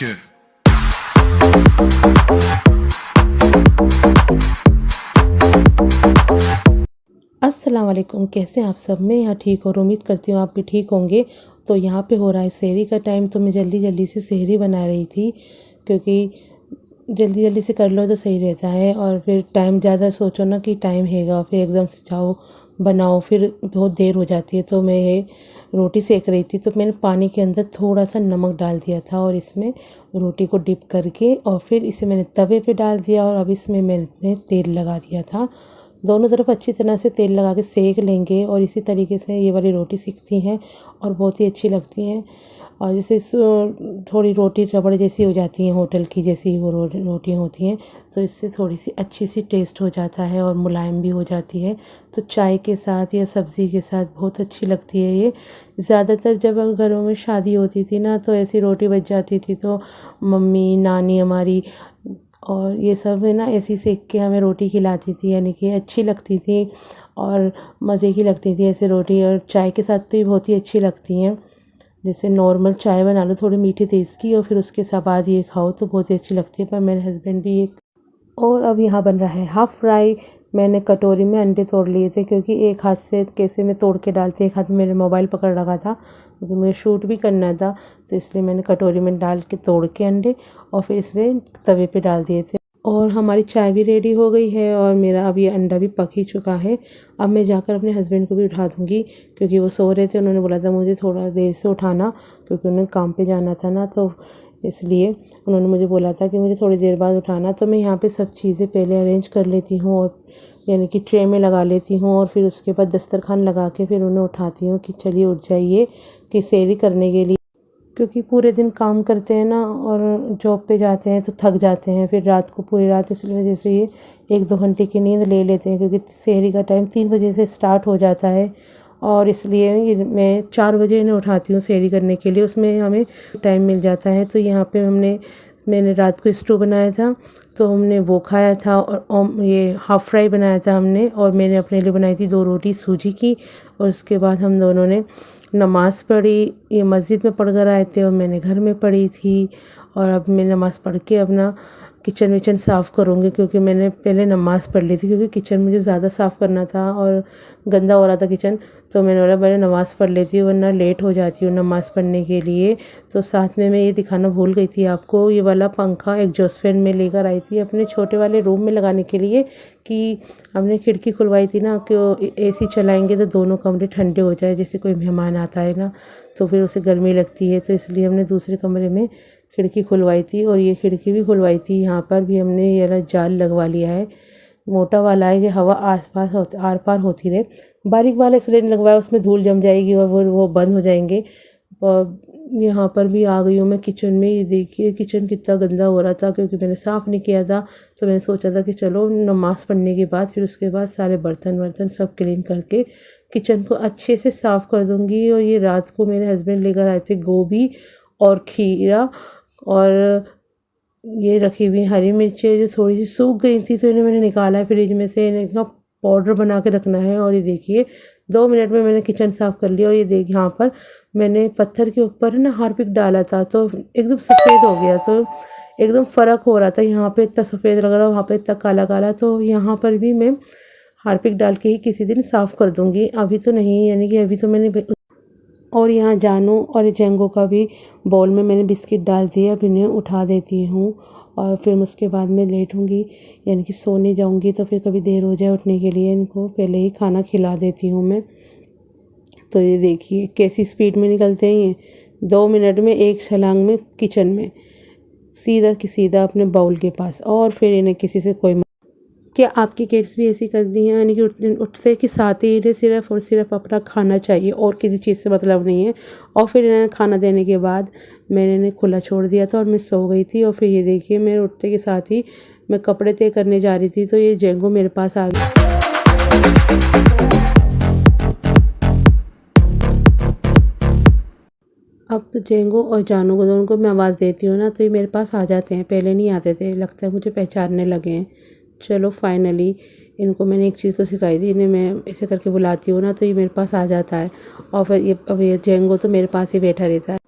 it. अस्सलाम वालेकुम, कैसे हैं आप सब। मैं यहाँ ठीक और उम्मीद करती हूँ आप भी ठीक होंगे। तो यहाँ पे हो रहा है सहरी का टाइम, तो मैं जल्दी जल्दी से सहरी बना रही थी, क्योंकि जल्दी जल्दी से कर लो तो सही रहता है। और फिर टाइम ज़्यादा सोचो ना कि टाइम हैगा, फिर एकदम से जाओ बनाओ, फिर बहुत देर हो जाती है। तो मैं ये रोटी सेक रही थी, तो मैंने पानी के अंदर थोड़ा सा नमक डाल दिया था और इसमें रोटी को डिप करके और फिर इसे मैंने तवे पे डाल दिया। और अब इसमें मैंने तेल लगा दिया था। दोनों तरफ अच्छी तरह से तेल लगा के सेक लेंगे और इसी तरीके से ये वाली रोटी सिकती हैं और बहुत ही अच्छी लगती हैं। और जैसे थोड़ी रोटी रबड़ जैसी हो जाती हैं, होटल की जैसी वो रोटियाँ होती हैं, तो इससे थोड़ी सी अच्छी सी टेस्ट हो जाता है और मुलायम भी हो जाती है। तो चाय के साथ या सब्ज़ी के साथ बहुत अच्छी लगती है ये। ज़्यादातर जब घरों में शादी होती थी ना, तो ऐसी रोटी बच जाती थी तो मम्मी नानी हमारी और ये सब है ना ऐसी सेक के हमें रोटी खिलाती थी, यानी कि अच्छी लगती थी और मज़े की लगती थी ऐसे रोटी। और चाय के साथ तो ये बहुत ही अच्छी लगती हैं। जैसे नॉर्मल चाय बना लो थोड़ी मीठी तेज़ की और फिर उसके साथ बाद ये खाओ तो बहुत ही अच्छी लगती है। पर मेरे हस्बैंड भी एक और अब यहाँ बन रहा है हाफ़ फ्राई। मैंने कटोरी में अंडे तोड़ लिए थे, क्योंकि एक हाथ से कैसे मैं तोड़ के डालती, एक हाथ में मेरे मोबाइल पकड़ रखा था, क्योंकि मुझे शूट भी करना था। तो इसलिए मैंने कटोरी में डाल के तोड़ के अंडे और फिर इसमें तवे पे डाल दिए थे। और हमारी चाय भी रेडी हो गई है और मेरा अब ये अंडा भी पक ही चुका है। अब मैं जाकर अपने हस्बैंड को भी उठा दूँगी, क्योंकि वो सो रहे थे। उन्होंने बोला था मुझे थोड़ा देर से उठाना, क्योंकि उन्हें काम पे जाना था ना, तो इसलिए उन्होंने मुझे बोला था कि मुझे थोड़ी देर बाद उठाना। तो मैं यहाँ पे सब चीज़ें पहले अरेंज कर लेती हूँ और यानी कि ट्रे में लगा लेती हूँ और फिर उसके बाद दस्तरखान लगा के फिर उन्हें उठाती हूँ कि चलिए उठ जाइए कि सहरी करने के लिए। क्योंकि पूरे दिन काम करते हैं ना और जॉब पे जाते हैं तो थक जाते हैं, फिर रात को पूरी रात इस वजह से ये 1-2 घंटे की नींद ले लेते हैं, क्योंकि सहरी का टाइम 3 बजे से स्टार्ट हो जाता है। और इसलिए ये मैं 4 बजे इन्हें उठाती हूँ सहरी करने के लिए, उसमें हमें टाइम मिल जाता है। तो यहाँ पे मैंने रात को स्टू बनाया था, तो हमने वो खाया था। और ये हाफ़ फ्राई बनाया था हमने, और मैंने अपने लिए बनाई थी 2 रोटी सूजी की। और उसके बाद हम दोनों ने नमाज़ पढ़ी। ये मस्जिद में पढ़ कर आए थे और मैंने घर में पढ़ी थी। और अब मैं नमाज़ पढ़ के अपना किचन विचन साफ़ करूँगी, क्योंकि मैंने पहले नमाज़ पढ़ ली थी, क्योंकि किचन मुझे ज़्यादा साफ़ करना था और गंदा हो रहा था किचन। तो मैंने बोला मैंने नमाज़ पढ़ लेती हूँ, वरना लेट हो जाती हूँ नमाज़ पढ़ने के लिए। तो साथ में मैं ये दिखाना भूल गई थी आपको, ये वाला पंखा एग्जॉस्ट फैन में लेकर आई थी अपने छोटे वाले रूम में लगाने के लिए, कि हमने खिड़की खुलवाई थी ना कि एसी चलाएंगे तो दोनों कमरे ठंडे हो जाए। जैसे कोई मेहमान आता है ना तो फिर उसे गर्मी लगती है, तो इसलिए हमने दूसरे कमरे में खिड़की खुलवाई थी। और ये खिड़की भी खुलवाई थी, यहाँ पर भी हमने ये वाला जाल लगवा लिया है, मोटा वाला है कि हवा आसपास आर पार होती रहे। बारीक वाला इसलिए नहीं लगवाया, उसमें धूल जम जाएगी और वो बंद हो जाएंगे। और यहाँ पर भी आ गई हूँ मैं किचन में। ये देखिए किचन कितना गंदा हो रहा था, क्योंकि मैंने साफ़ नहीं किया था। तो मैंने सोचा था कि चलो नमाज़ पढ़ने के बाद फिर उसके बाद सारे बर्तन वर्तन सब क्लीन करके किचन को अच्छे से साफ़ कर दूँगी। और ये रात को मेरे हस्बैंड लेकर आए थे गोभी और खीरा, और ये रखी हुई हरी मिर्चें जो थोड़ी सी सूख गई थी, तो इन्हें मैंने निकाला है फ्रिज में से। इन्हें का पाउडर बना के रखना है। और ये देखिए 2 मिनट में मैंने किचन साफ़ कर लिया। और ये देखिए यहाँ पर मैंने पत्थर के ऊपर ना हार्पिक डाला था, तो एकदम सफ़ेद हो गया। तो एकदम फ़र्क हो रहा था, यहाँ पे इतना सफ़ेद लग रहा, वहाँ पे इतना काला काला। तो यहाँ पर भी मैं हार्पिक डाल के ही किसी दिन साफ़ कर दूँगी, अभी तो नहीं, यानी कि अभी तो मैंने। और यहाँ जानू और जेंगो का भी बाउल में मैंने बिस्किट डाल दिए। अब इन्हें उठा देती हूँ और फिर उसके बाद मैं लेटूँगी, यानी कि सोने जाऊँगी। तो फिर कभी देर हो जाए उठने के लिए, इनको पहले ही खाना खिला देती हूँ मैं। तो ये देखिए कैसी स्पीड में निकलते हैं ये, 2 मिनट में एक छलांग में किचन में सीधा कि सीधा अपने बाउल के पास। और फिर इन्हें किसी से कोई क्या आपकी किड्स भी ऐसी करती हैं, यानी कि उठते के साथ ही इन्हें सिर्फ़ और सिर्फ अपना खाना चाहिए और किसी चीज़ से मतलब नहीं है। और फिर इन्हें खाना देने के बाद मैंने इन्हें खुला छोड़ दिया था और मैं सो गई थी। और फिर ये देखिए मेरे उठते के साथ ही मैं कपड़े तय करने जा रही थी, तो ये जेंगो मेरे पास आ गई। अब तो जेंगो और जानू को दोनों को मैं आवाज़ देती हूँ ना, तो ये मेरे पास आ जाते हैं, पहले नहीं आते थे, लगता है मुझे पहचानने लगे हैं। चलो फाइनली इनको मैंने एक चीज़ तो सिखाई थी, इन्हें मैं ऐसे करके बुलाती हूँ ना तो ये मेरे पास आ जाता है। और फिर अब ये जेंगो तो मेरे पास ही बैठा रहता है।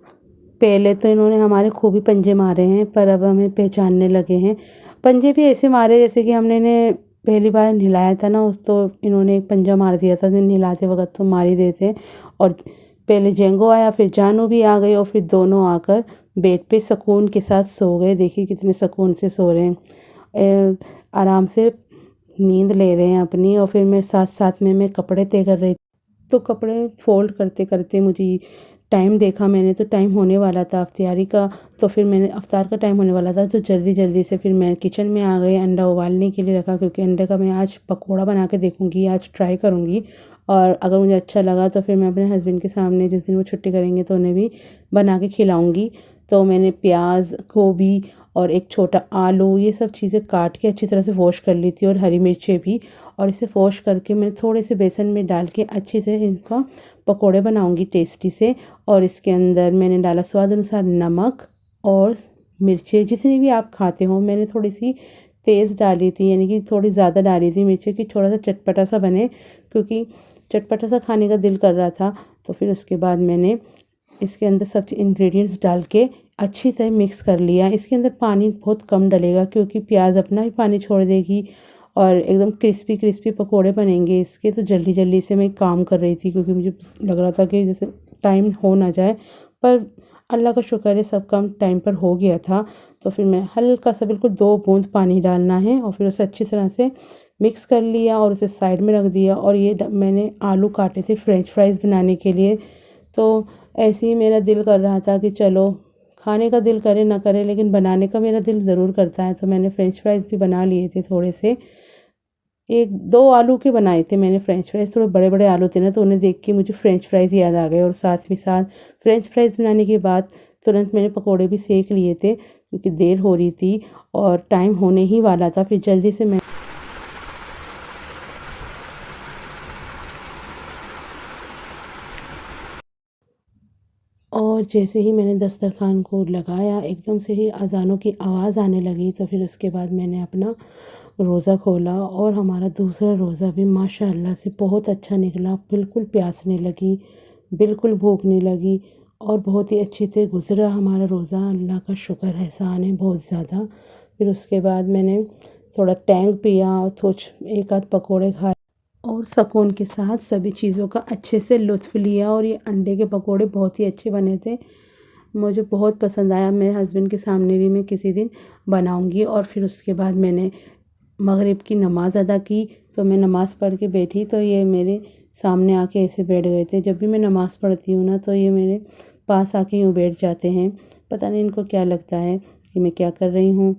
पहले तो इन्होंने हमारे खूब ही पंजे मारे हैं, पर अब हमें पहचानने लगे हैं। पंजे भी ऐसे मारे जैसे कि हमने इन्हें पहली बार नहलाया था ना, उस तो इन्होंने एक पंजा मार दिया था, नहलाते वक्त तो मार ही देते हैं। और पहले जेंगो आया, फिर जानू भी आ गई, और फिर दोनों आकर बेड पे सुकून के साथ सो गए। देखिए कितने सुकून से सो रहे हैं, आराम से नींद ले रहे हैं अपनी। और फिर मैं साथ साथ में मैं कपड़े तय कर रही थी, तो कपड़े फ़ोल्ड करते करते मुझे टाइम देखा मैंने, तो टाइम होने वाला था अफ्तारी का। तो फिर मैंने अफ्तार का टाइम होने वाला था, तो जल्दी जल्दी से फिर मैं किचन में आ गई। अंडा उबालने के लिए रखा, क्योंकि अंडे का मैं आज पकोड़ा बना के देखूँगी, आज ट्राई करूँगी। और अगर मुझे अच्छा लगा तो फिर मैं अपने हस्बैंड के सामने, जिस दिन वो छुट्टी करेंगे तो उन्हें भी बना के खिलाऊँगी। तो मैंने प्याज, गोभी और एक छोटा आलू, ये सब चीज़ें काट के अच्छी तरह से वॉश कर ली थी, और हरी मिर्चें भी। और इसे वॉश करके मैं थोड़े से बेसन में डाल के अच्छे से इनका पकोड़े बनाऊंगी टेस्टी से। और इसके अंदर मैंने डाला स्वाद अनुसार नमक और मिर्चें, जितनी भी आप खाते हो। मैंने थोड़ी सी तेज़ डाली थी, यानी कि थोड़ी ज़्यादा डाली थी मिर्चें, कि थोड़ा सा चटपटा सा बने, क्योंकि चटपटा सा खाने का दिल कर रहा था। तो फिर उसके बाद मैंने इसके अंदर सब इंग्रेडिएंट्स डाल के अच्छी तरह मिक्स कर लिया। इसके अंदर पानी बहुत कम डलेगा, क्योंकि प्याज अपना भी पानी छोड़ देगी, और एकदम क्रिस्पी क्रिस्पी पकोड़े बनेंगे इसके। तो जल्दी जल्दी से मैं काम कर रही थी, क्योंकि मुझे लग रहा था कि जैसे टाइम हो ना जाए, पर अल्लाह का शुक्र है सब काम टाइम पर हो गया था। तो फिर मैं हल्का सा, बिल्कुल 2 बूंद पानी डालना है, और फिर उसे अच्छी तरह से मिक्स कर लिया और उसे साइड में रख दिया। और ये मैंने आलू काटे थे फ्रेंच फ्राइज़ बनाने के लिए। तो ऐसे ही मेरा दिल कर रहा था कि चलो, खाने का दिल करे ना करे, लेकिन बनाने का मेरा दिल ज़रूर करता है। तो मैंने फ़्रेंच फ्राइज़ भी बना लिए थे थोड़े से, 1-2 आलू के बनाए थे मैंने फ़्रेंच फ्राइज़। थोड़े बड़े बड़े आलू थे ना, तो उन्हें देख के मुझे फ़्रेंच फ्राइज़ याद आ गए। और साथ ही साथ फ़्रेंच फ्राइज़ बनाने के बाद तुरंत मैंने पकोड़े भी सेक लिए थे, क्योंकि देर हो रही थी और टाइम होने ही वाला था। फिर जल्दी से मैं और जैसे ही मैंने दस्तरखान को लगाया, एकदम से ही अज़ानों की आवाज़ आने लगी। तो फिर उसके बाद मैंने अपना रोज़ा खोला, और हमारा दूसरा रोज़ा भी माशाअल्लाह से बहुत अच्छा निकला। बिल्कुल प्यास नहीं लगी, बिल्कुल भूख नहीं लगी, और बहुत ही अच्छी से गुज़रा हमारा रोज़ा। अल्लाह का शुक्र है, एहसान है बहुत ज़्यादा। फिर उसके बाद मैंने थोड़ा टैंग पिया, और कुछ एक आध पकोड़े खाए, और सुकून के साथ सभी चीज़ों का अच्छे से लुत्फ़ लिया। और ये अंडे के पकोड़े बहुत ही अच्छे बने थे, मुझे बहुत पसंद आया। मेरे हस्बैंड के सामने भी मैं किसी दिन बनाऊंगी। और फिर उसके बाद मैंने मगरिब की नमाज़ अदा की। तो मैं नमाज़ पढ़ के बैठी, तो ये मेरे सामने आके ऐसे बैठ गए थे। जब भी मैं नमाज़ पढ़ती हूँ ना, तो ये मेरे पास आके यूँ बैठ जाते हैं। पता नहीं इनको क्या लगता है कि मैं क्या कर रही हूँ।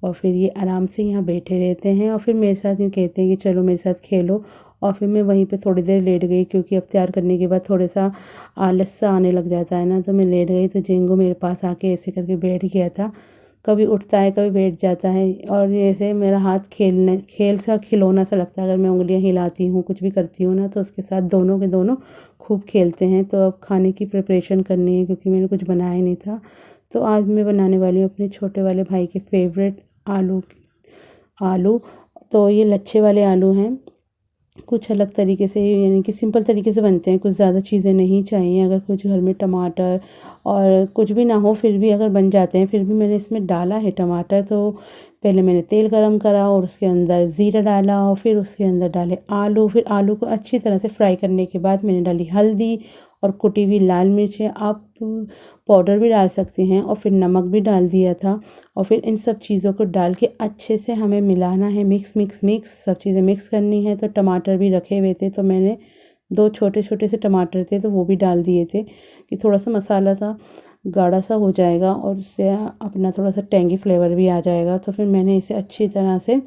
और फिर ये आराम से यहाँ बैठे रहते हैं, और फिर मेरे साथ यूँ कहते हैं कि चलो मेरे साथ खेलो। और फिर मैं वहीं पे थोड़ी देर लेट गई, क्योंकि अफ्तार करने के बाद थोड़ा सा आलस सा आने लग जाता है ना। तो मैं लेट गई, तो जिंगो मेरे पास आके ऐसे करके बैठ गया था। कभी उठता है, कभी बैठ जाता है, और जैसे मेरा हाथ खेल सा खिलौना सा लगता है। अगर मैं उंगलियां हिलाती हूँ, कुछ भी करती हूँ ना, तो उसके साथ दोनों के दोनों खूब खेलते हैं। तो अब खाने की प्रिपरेशन करनी है, क्योंकि मैंने कुछ बनाया ही नहीं था। तो आज मैं बनाने वाली हूँ अपने छोटे वाले भाई के फेवरेट आलू आलू। तो ये लच्छे वाले आलू हैं, कुछ अलग तरीके से, यानी कि सिंपल तरीके से बनते हैं। कुछ ज़्यादा चीज़ें नहीं चाहिए। अगर कुछ घर में टमाटर और कुछ भी ना हो, फिर भी अगर बन जाते हैं। फिर भी मैंने इसमें डाला है टमाटर। तो पहले मैंने तेल गरम करा, और उसके अंदर ज़ीरा डाला, और फिर उसके अंदर डाले आलू। फिर आलू को अच्छी तरह से फ्राई करने के बाद मैंने डाली हल्दी और कुटी हुई लाल मिर्चें, आप पाउडर भी डाल सकते हैं। और फिर नमक भी डाल दिया था। और फिर इन सब चीज़ों को डाल के अच्छे से हमें मिलाना है, मिक्स मिक्स मिक्स सब चीज़ें मिक्स करनी है। तो टमाटर भी रखे हुए थे, तो मैंने 2 छोटे छोटे से टमाटर थे, तो वो भी डाल दिए थे, कि थोड़ा सा मसाला सा गाढ़ा सा हो जाएगा, और उससे अपना थोड़ा सा टेंगी फ्लेवर भी आ जाएगा। तो फिर मैंने इसे अच्छी तरह से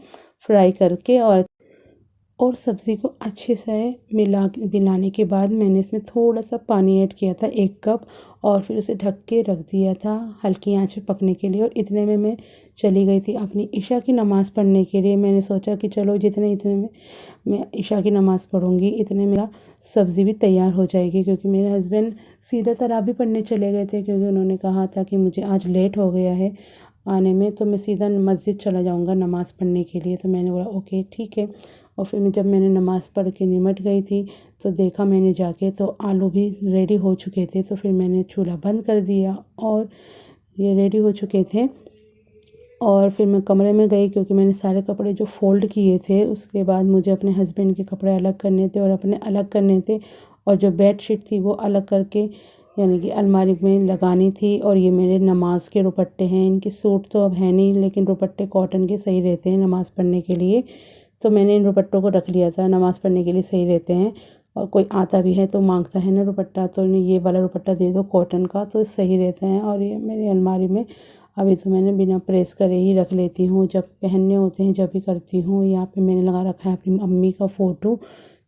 फ्राई करके, और सब्ज़ी को अच्छे से मिलाने के बाद मैंने इसमें थोड़ा सा पानी ऐड किया था, 1 कप। और फिर उसे ढक के रख दिया था हल्की आंच पे पकने के लिए। और इतने में मैं चली गई थी अपनी इशा की नमाज़ पढ़ने के लिए। मैंने सोचा कि चलो जितने इतने में मैं इशा की नमाज़ पढ़ूँगी, इतने मेरा सब्ज़ी भी तैयार हो जाएगी। क्योंकि मेरे हस्बैंड सीधा तराबी पढ़ने चले गए थे, क्योंकि उन्होंने कहा था कि मुझे आज लेट हो गया है आने में, तो मैं सीधा मस्जिद चला जाऊँगा नमाज़ पढ़ने के लिए। तो मैंने बोला ओके ठीक है। और फिर जब मैंने नमाज़ पढ़ के निमट गई थी तो देखा मैंने जाके तो आलू भी रेडी हो चुके थे। तो फिर मैंने चूल्हा बंद कर दिया और ये रेडी हो चुके थे। और फिर मैं कमरे में गई क्योंकि मैंने सारे कपड़े जो फ़ोल्ड किए थे उसके बाद मुझे अपने हस्बैंड के कपड़े अलग करने थे और अपने अलग करने थे, और जो बेडशीट थी वो अलग करके यानी कि अलमारी में लगानी थी। और ये मेरे नमाज के दुपट्टे हैं, इनके सूट तो अब है नहीं लेकिन दुपट्टे कॉटन के सही रहते हैं नमाज़ पढ़ने के लिए। तो मैंने इन दुपट्टों को रख लिया था, नमाज़ पढ़ने के लिए सही रहते हैं। और कोई आता भी है तो मांगता है ना दुपट्टा, तो इन्हें ये वाला दुपट्टा दे दो कॉटन का, तो सही रहते हैं। और ये मेरी अलमारी में अभी तो मैंने बिना प्रेस करे ही रख लेती हूँ, जब पहनने होते हैं जब भी करती हूँ। यहाँ पे मैंने लगा रखा है अपनी अम्मी का फ़ोटो,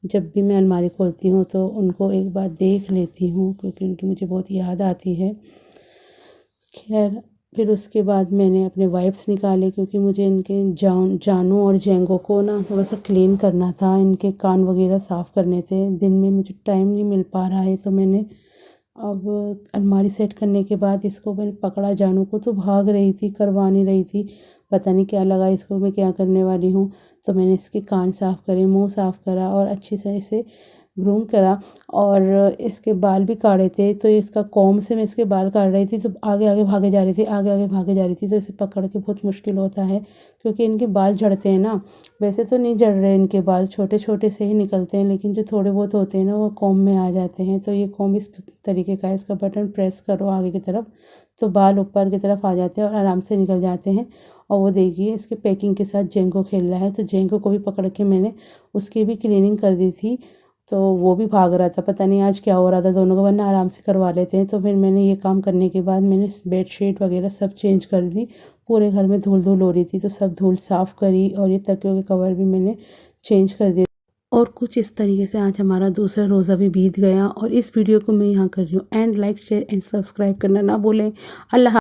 जब भी मैं अलमारी खोलती हूँ तो उनको एक बार देख लेती हूँ क्योंकि उनकी मुझे बहुत याद आती है। खैर फिर उसके बाद मैंने अपने वाइप्स निकाले क्योंकि मुझे इनके जानू और जेंगो को ना थोड़ा सा क्लीन करना था, इनके कान वगैरह साफ़ करने थे। दिन में मुझे टाइम नहीं मिल पा रहा है तो मैंने अब अलमारी सेट करने के बाद इसको मैंने पकड़ा, जानू को तो भाग रही थी, करवा नहीं रही थी, पता नहीं क्या लगा इसको, मैं क्या करने वाली हूँ। तो मैंने इसके कान साफ़ करे, मुंह साफ़ करा और अच्छी से इसे ग्रूम करा और इसके बाल भी काटे थे। तो इसका कॉम्ब से मैं इसके बाल काट रही थी तो आगे आगे भागे जा रही थी, आगे आगे भागे जा रही थी। तो इसे पकड़ के बहुत मुश्किल होता है क्योंकि इनके बाल झड़ते हैं ना। वैसे तो नहीं झड़ रहे इनके बाल, छोटे छोटे से ही निकलते हैं, लेकिन जो थोड़े बहुत होते हैं ना वो कॉम्ब में आ जाते हैं। तो ये कॉम्ब इस तरीके का है, इसका बटन प्रेस करो आगे की तरफ तो बाल ऊपर की तरफ आ जाते हैं और आराम से निकल जाते हैं। और वो देखिए इसके पैकिंग के साथ जेंगो खेल रहा है, तो जेंगो को भी पकड़ के मैंने उसकी भी क्लीनिंग कर दी थी। तो वो भी भाग रहा था, पता नहीं आज क्या हो रहा था दोनों को, वरना आराम से करवा लेते हैं। तो फिर मैंने ये काम करने के बाद मैंने बेडशीट वगैरह सब चेंज कर दी। पूरे घर में धूल धूल हो रही थी तो सब धूल साफ़ करी और ये तकियों के कवर भी मैंने चेंज कर दिए। और कुछ इस तरीके से आज हमारा दूसरा रोज़ा भी बीत गया। और इस वीडियो को मैं यहाँ कर रही हूँ and like share and subscribe करना ना भूलें। अल्लाह।